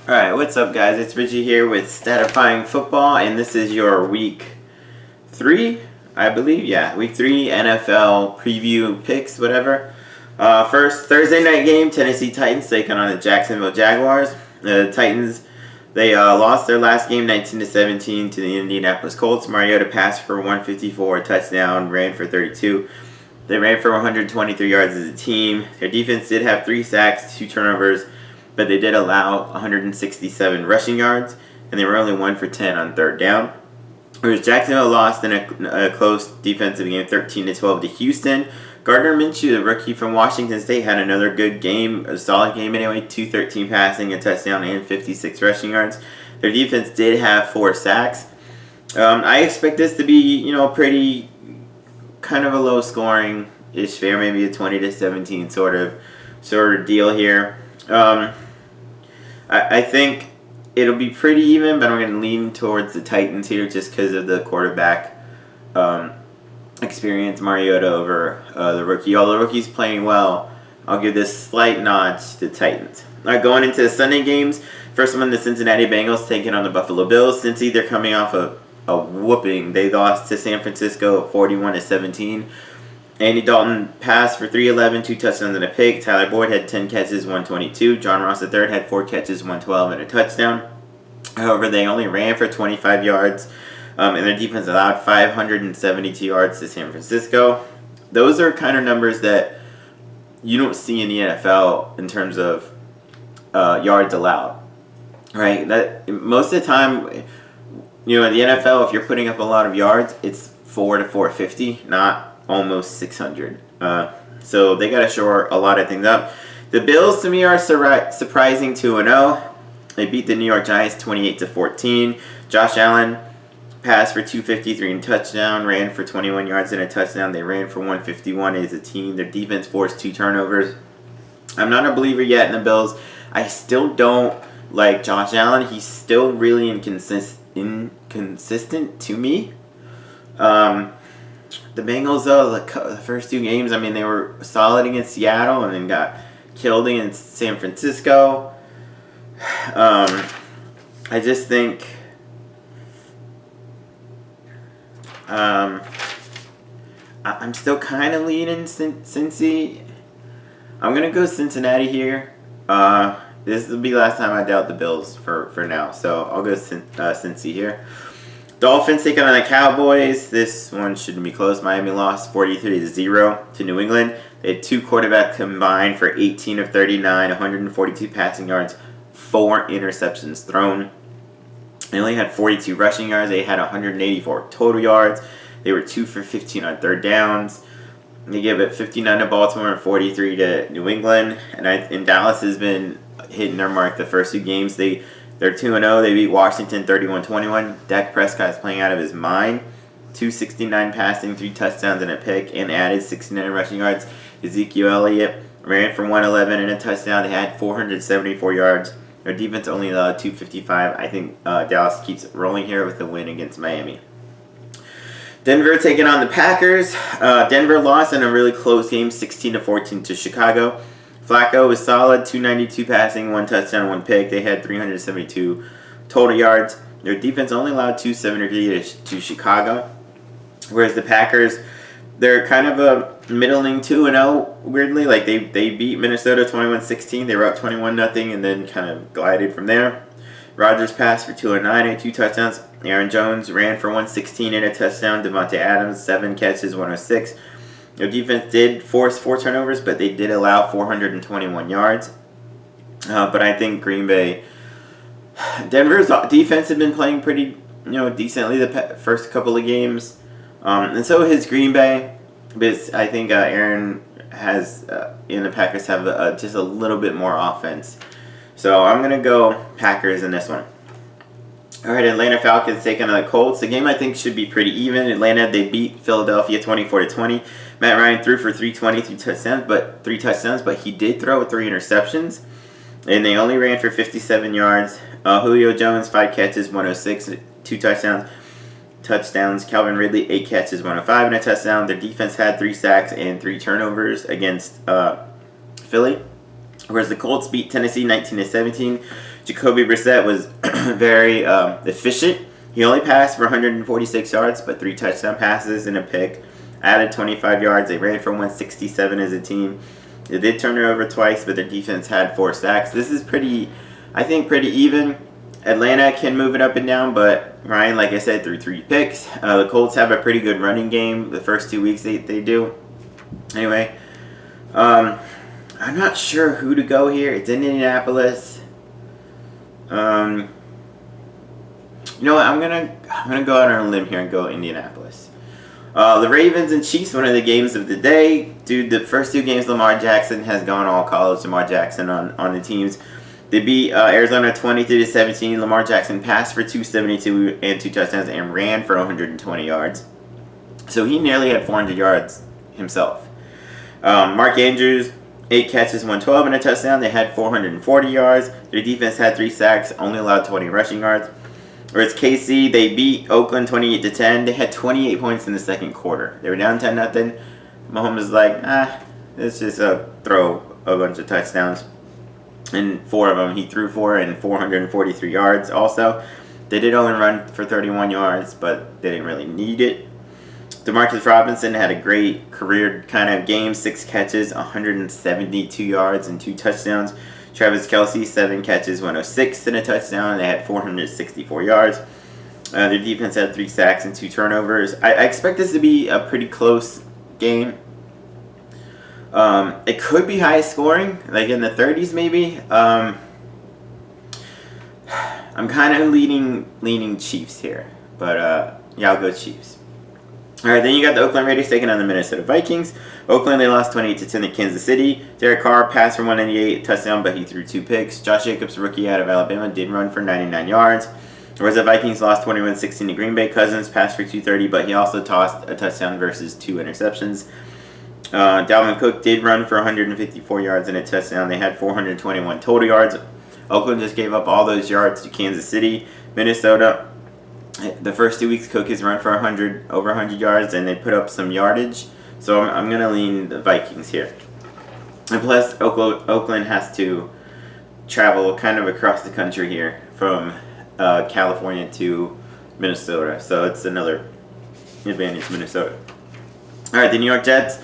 Alright, what's up guys? It's Richie here with Statifying Football, and this is your Week 3, I believe. Yeah, Week 3 NFL preview picks, whatever. First, Thursday night game, Tennessee Titans taking on the Jacksonville Jaguars. The Titans, they lost their last game 19-17 to the Indianapolis Colts. Mariota passed for 154, touchdown, ran for 32. They ran for 123 yards as a team. Their defense did have 3 sacks, 2 turnovers, but they did allow 167 rushing yards, and they were only 1 for 10 on third down. Whereas Jacksonville lost in a close defensive game, 13-12 to Houston. Gardner Minshew, the rookie from Washington State, had another good game, a solid game anyway, 213 passing, a touchdown, and 56 rushing yards. Their defense did have 4 sacks. I expect this to be, pretty kind of a low scoring-ish fair, maybe a 20-17 sort of deal here. I think it'll be pretty even, but I'm going to lean towards the Titans here just because of the quarterback experience, Mariota over the rookie. Although the rookie's playing well, I'll give this slight nod to the Titans. All right, going into the Sunday games, first one, the Cincinnati Bengals taking on the Buffalo Bills. Cincy, they're coming off a whooping. They lost to San Francisco 41-17. Andy Dalton passed for 311, 2 touchdowns and a pick. Tyler Boyd had 10 catches, 122. John Ross III had 4 catches, 112 and a touchdown. However, they only ran for 25 yards, and their defense allowed 572 yards to San Francisco. Those are kind of numbers that you don't see in the NFL in terms of yards allowed, right? That most of the time, in the NFL, if you're putting up a lot of yards, it's 4 to 450, not almost 600. So they got to shore a lot of things up. The Bills, to me, are surprising 2-0. They beat the New York Giants 28-14. Josh Allen passed for 253 and a touchdown, ran for 21 yards and a touchdown. They ran for 151 as a team. Their defense forced 2 turnovers. I'm not a believer yet in the Bills. I still don't like Josh Allen. He's still really inconsistent to me. The Bengals, though, the first 2 games, they were solid against Seattle and then got killed against San Francisco. I just think I'm still kind of leaning Cincy. I'm going to go Cincinnati here. This will be the last time I doubt the Bills for now, so I'll go Cincy here. Dolphins taking on the Cowboys. This one shouldn't be close. Miami lost 43-0 to New England. They had 2 quarterbacks combined for 18 of 39, 142 passing yards, 4 interceptions thrown. They only had 42 rushing yards. They had 184 total yards. They were 2 for 15 on third downs. They gave it 59 to Baltimore and 43 to New England. And Dallas has been hitting their mark the first 2 games. They're 2-0. They beat Washington 31-21. Dak Prescott is playing out of his mind. 269 passing, 3 touchdowns and a pick, and added 69 rushing yards. Ezekiel Elliott ran for 111 and a touchdown. They had 474 yards. Their defense only allowed 255. I think Dallas keeps rolling here with a win against Miami. Denver taking on the Packers. Denver lost in a really close game, 16-14 to Chicago. Flacco was solid, 292 passing, 1 touchdown, 1 pick. They had 372 total yards. Their defense only allowed 273 to Chicago. Whereas the Packers, they're kind of a middling 2-0, weirdly. Like they beat Minnesota 21-16. They were up 21-0 and then kind of glided from there. Rodgers passed for 209 and 2 touchdowns. Aaron Jones ran for 116 and a touchdown. Devontae Adams, 7 catches, 106. Their defense did force 4 turnovers, but they did allow 421 yards. But I think Green Bay, Denver's defense had been playing pretty, decently the first couple of games, and so has Green Bay. But I think Aaron has, and the Packers have just a little bit more offense. So I'm gonna go Packers in this one. All right, Atlanta Falcons taking on the Colts. The game I think should be pretty even. Atlanta, they beat Philadelphia 24-20. Matt Ryan threw for 320, 3 touchdowns, but he did throw 3 interceptions, and they only ran for 57 yards. Julio Jones, 5 catches, 106, 2 touchdowns. Calvin Ridley, 8 catches, 105, and a touchdown. Their defense had 3 sacks and 3 turnovers against Philly. Whereas the Colts beat Tennessee 19-17. Jacoby Brissett was very efficient. He only passed for 146 yards, but 3 touchdown passes and a pick. Added 25 yards. They ran for 167 as a team. They did turn it over twice, but their defense had 4 sacks. This is pretty even. Atlanta can move it up and down, but Ryan, like I said, threw 3 picks. The Colts have a pretty good running game. The first 2 weeks they do. Anyway, I'm not sure who to go here. It's in Indianapolis. You know what? I'm gonna go out on a limb here and go Indianapolis. The Ravens and Chiefs, one of the games of the day. Dude, the first 2 games Lamar Jackson has gone all college. Lamar Jackson on the teams. They beat Arizona 23-17. Lamar Jackson passed for 272 and 2 touchdowns and ran for 120 yards. So he nearly had 400 yards himself. Mark Andrews, 8 catches, 112 and a touchdown. They had 440 yards. Their defense had 3 sacks, only allowed 20 rushing yards. Whereas KC, they beat Oakland 28-10. They had 28 points in the second quarter. They were down 10-0. Mahomes was like, let's just throw a bunch of touchdowns. And 4 of them he threw for and 443 yards also. They did only run for 31 yards, but they didn't really need it. Demarcus Robinson had a great career kind of game. 6 catches, 172 yards and 2 touchdowns. Travis Kelce, 7 catches, 106 and a touchdown. They had 464 yards. Their defense had 3 sacks and 2 turnovers. I expect this to be a pretty close game. It could be high scoring, like in the 30s maybe. I'm kind of leaning Chiefs here, but yeah, I'll go Chiefs. All right, then you got the Oakland Raiders taking on the Minnesota Vikings. Oakland, they lost 28-10 to Kansas City. Derek Carr passed for 198, touchdown, but he threw 2 picks. Josh Jacobs, rookie out of Alabama, did run for 99 yards. Whereas the Vikings lost 21-16 to Green Bay. Cousins passed for 230, but he also tossed a touchdown versus 2 interceptions. Dalvin Cook did run for 154 yards and a touchdown. They had 421 total yards. Oakland just gave up all those yards to Kansas City. Minnesota, the first 2 weeks, Cook has run for over 100 yards, and they put up some yardage. So I'm going to lean the Vikings here. And plus, Oakland has to travel kind of across the country here from California to Minnesota. So it's another advantage, Minnesota. All right, the New York Jets,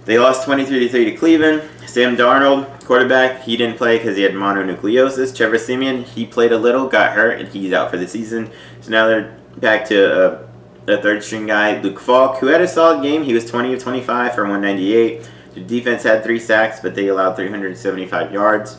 they lost 23-3 to Cleveland. Sam Darnold, quarterback, he didn't play because he had mononucleosis. Trevor Siemian, he played a little, got hurt, and he's out for the season. So now they're back to a third-string guy, Luke Falk, who had a solid game. He was 20 of 25 for 198. The defense had 3 sacks, but they allowed 375 yards.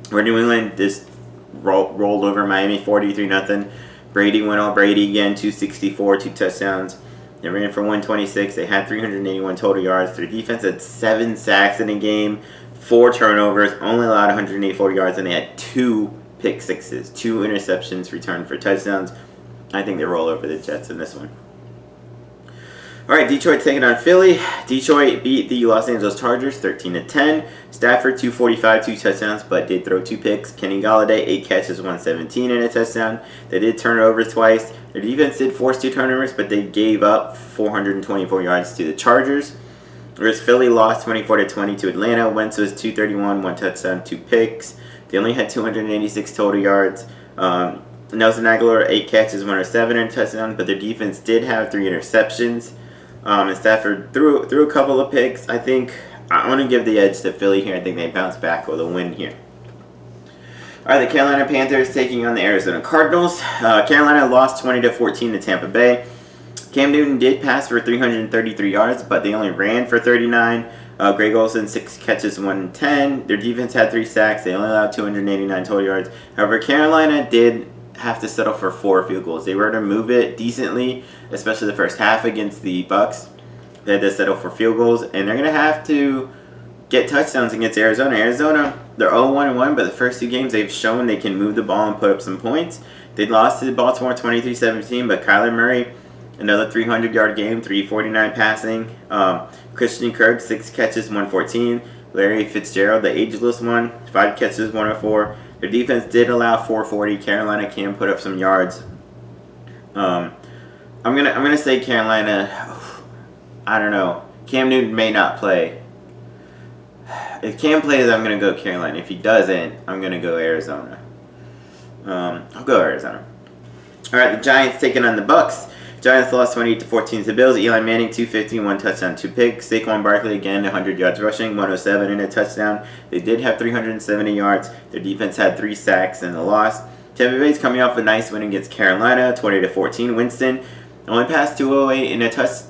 Where New England just rolled over Miami 43-0. Brady went all Brady again, 264, 2 touchdowns. They ran for 126. They had 381 total yards. Their defense had 7 sacks in a game, 4 turnovers, only allowed 184 yards, and they had 2 pick sixes, 2 interceptions returned for touchdowns. I think they roll over the Jets in this one. All right, Detroit taking on Philly. Detroit beat the Los Angeles Chargers 13-10. Stafford 245, 2 touchdowns, but did throw 2 picks. Kenny Galladay 8 catches, 117 and a touchdown. They did turn it over twice. Their defense did force 2 turnovers, but they gave up 424 yards to the Chargers. Whereas Philly lost 24-20 to Atlanta. Wentz was 231, 1 touchdown, 2 picks. They only had 286 total yards. Nelson Aguilar 8 catches, 107 and a touchdown, but their defense did have 3 interceptions. And Stafford threw a couple of picks. I think I want to give the edge to Philly here. I think they bounce back with a win here. All right, the Carolina Panthers taking on the Arizona Cardinals. Carolina lost 20-14 to Tampa Bay. Cam Newton did pass for 333 yards, but they only ran for 39. Greg Olsen, 6 catches, 110. Their defense had 3 sacks. They only allowed 289 total yards. However, Carolina did have to settle for 4 field goals. They were to move it decently, especially the first half against the Bucks. They had to settle for field goals, and they're going to have to get touchdowns against Arizona. Arizona, they're 0-1-1, but the first 2 games they've shown they can move the ball and put up some points. They lost to Baltimore 23-17, but Kyler Murray, another 300-yard game, 349 passing. Christian Kirk, 6 catches, 114. Larry Fitzgerald, the ageless one, 5 catches, 104. Their defense did allow 440. Carolina can put up some yards. I'm gonna say Carolina. I don't know. Cam Newton may not play. If Cam plays, I'm gonna go Carolina. If he doesn't, I'm gonna go Arizona. I'll go Arizona. All right, the Giants taking on the Bucks. Giants lost 28-14 to the Bills. Eli Manning, 250, 1 touchdown, 2 picks. Saquon Barkley, again, 100 yards rushing, 107 and a touchdown. They did have 370 yards. Their defense had 3 sacks in the loss. Tampa Bay's coming off a nice win against Carolina, 20-14. Winston only passed 208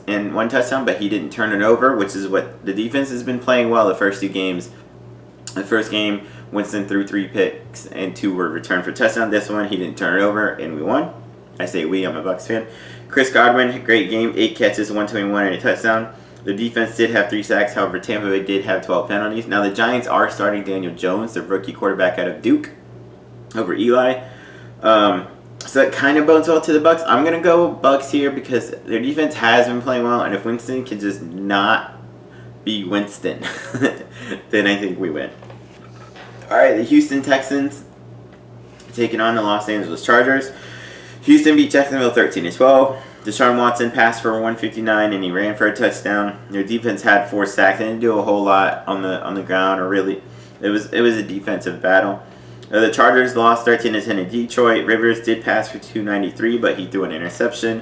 and 1 touchdown, but he didn't turn it over, which is what the defense has been playing well the first 2 games. The first game, Winston threw 3 picks and 2 were returned for touchdown. This one, he didn't turn it over, and we won. I say we, I'm a Bucs fan. Chris Godwin, great game, 8 catches, 121 and a touchdown. The defense did have 3 sacks, however, Tampa Bay did have 12 penalties. Now, the Giants are starting Daniel Jones, the rookie quarterback out of Duke, over Eli. So that kind of bodes well to the Bucs. I'm going to go Bucs here because their defense has been playing well, and if Winston can just not be Winston, then I think we win. All right, the Houston Texans taking on the Los Angeles Chargers. Houston beat Jacksonville 13-12. Deshaun Watson passed for 159 and he ran for a touchdown. Their defense had 4 sacks. They didn't do a whole lot on the ground, or really, it was a defensive battle. The Chargers lost 13-10 in Detroit. Rivers did pass for 293, but he threw an interception.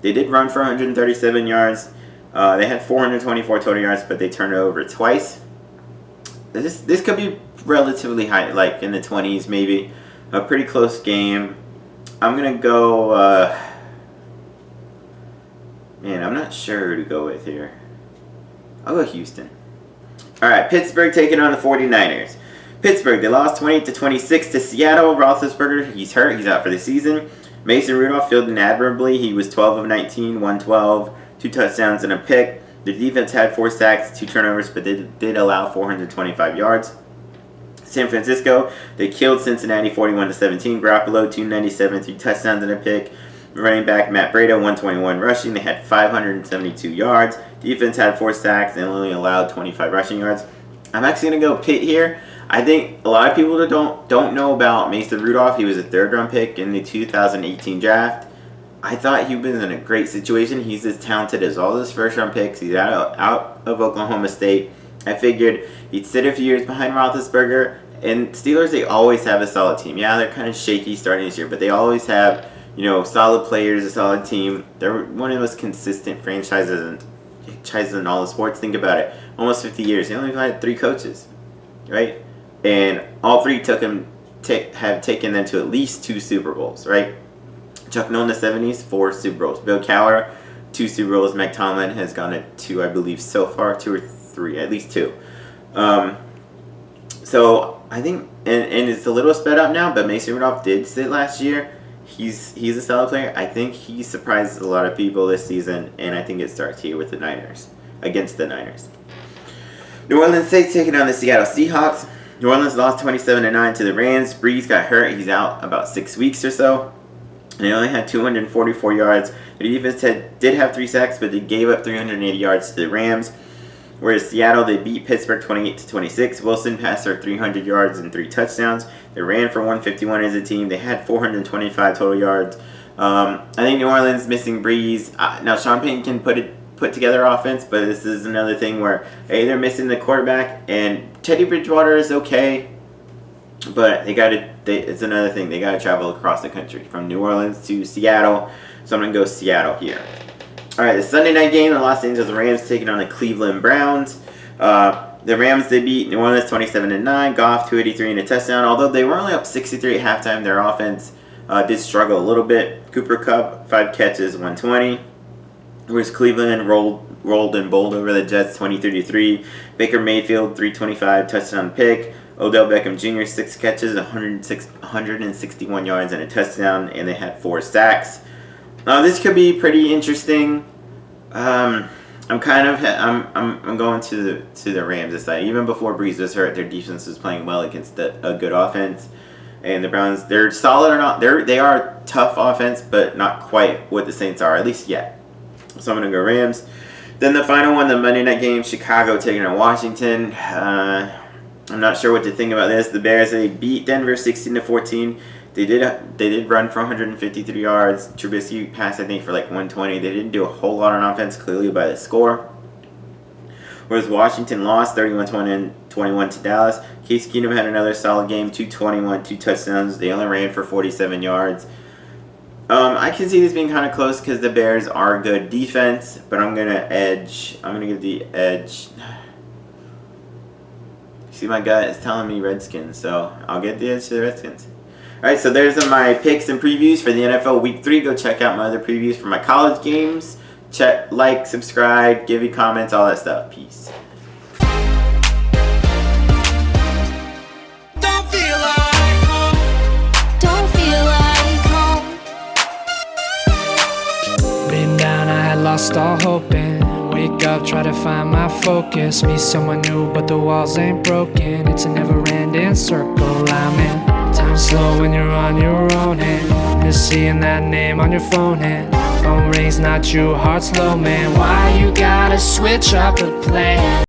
They did run for 137 yards. They had 424 total yards, but they turned it over twice. This could be relatively high, like in the 20s maybe. A pretty close game. I'm going to go, man, I'm not sure who to go with here. I'll go Houston. All right, Pittsburgh taking on the 49ers. Pittsburgh, they lost 28-26 to Seattle. Roethlisberger, he's hurt. He's out for the season. Mason Rudolph fielded admirably. He was 12 of 19, 112, 2 touchdowns and a pick. The defense had 4 sacks, 2 turnovers, but they did allow 425 yards. San Francisco, they killed Cincinnati 41-17. Garoppolo, 297, 3 touchdowns and a pick. Running back Matt Breida, 121 rushing. They had 572 yards. Defense had 4 sacks and only allowed 25 rushing yards. I'm actually going to go Pitt here. I think a lot of people that don't know about Mason Rudolph. He was a 3rd-round pick in the 2018 draft. I thought he was in a great situation. He's as talented as all his 1st-round picks. He's out of Oklahoma State. I figured he'd sit a few years behind Roethlisberger. And Steelers, they always have a solid team. Yeah, they're kind of shaky starting this year, but they always have, solid players, a solid team. They're one of the most consistent franchises in all the sports. Think about it. Almost 50 years. They only had 3 coaches, right? And all 3 have taken them to at least 2 Super Bowls, right? Chuck Noll in the 70s, 4 Super Bowls. Bill Cowher, 2 Super Bowls. Mike Tomlin has gone to 2, I believe, so far. 2 or 3, at least 2. So I think, and it's a little sped up now, but Mason Rudolph did sit last year. He's a solid player. I think he surprises a lot of people this season, and I think it starts here with the Niners, against the Niners. New Orleans Saints taking on the Seattle Seahawks. New Orleans lost 27-9 to the Rams. Breeze got hurt. He's out about 6 weeks or so. They only had 244 yards. The defense did have 3 sacks, but they gave up 380 yards to the Rams. Whereas Seattle, they beat Pittsburgh 28-26. Wilson passed for 300 yards and 3 touchdowns. They ran for 151 as a team. They had 425 total yards. I think New Orleans missing Breeze. Now Sean Payton can put together offense, but this is another thing where they're missing the quarterback, and Teddy Bridgewater is okay, but it's another thing. They got to travel across the country from New Orleans to Seattle. So I'm gonna go Seattle here. All right, the Sunday night game, the Los Angeles Rams taking on the Cleveland Browns. The Rams, they beat New Orleans 27-9. Goff, 283 and a touchdown. Although they were only up 63 at halftime, their offense did struggle a little bit. Cooper Kupp, 5 catches, 120. Whereas Cleveland rolled and bowled over the Jets, 20-33. Baker Mayfield, 325, touchdown pick. Odell Beckham Jr., 6 catches, 161 yards and a touchdown, and they had 4 sacks. This could be pretty interesting. I'm going to the Rams this side. Even before Breeze was hurt, their defense was playing well against a good offense. And the Browns, they're solid or not. They are tough offense, but not quite what the Saints are, at least yet. So I'm going to go Rams. Then the final one, the Monday night game, Chicago taking on Washington. I'm not sure what to think about this. The Bears, they beat Denver 16-14. They did run for 153 yards. Trubisky passed, I think, for like 120. They didn't do a whole lot on offense, clearly by the score. whereas Washington lost 31-21 to Dallas. Case Keenum had another solid game, 221, 2 touchdowns. They only ran for 47 yards. I can see this being kind of close because the Bears are good defense, but I'm going to give the edge. See, my gut is telling me Redskins, so I'll get the edge to the Redskins. Alright, so there's my picks and previews for the NFL Week 3. Go check out my other previews for my college games. Check, like, subscribe, give me comments, all that stuff. Peace. Don't feel like home. Don't feel like home. Been down, I had lost all hope and wake up, try to find my focus. Meet someone new, but the walls ain't broken. It's a never-ending circle I'm in. Time slow when you're on your own and just seeing that name on your phone and phone rings, not you, heart slow, man. Why you gotta switch up the plan?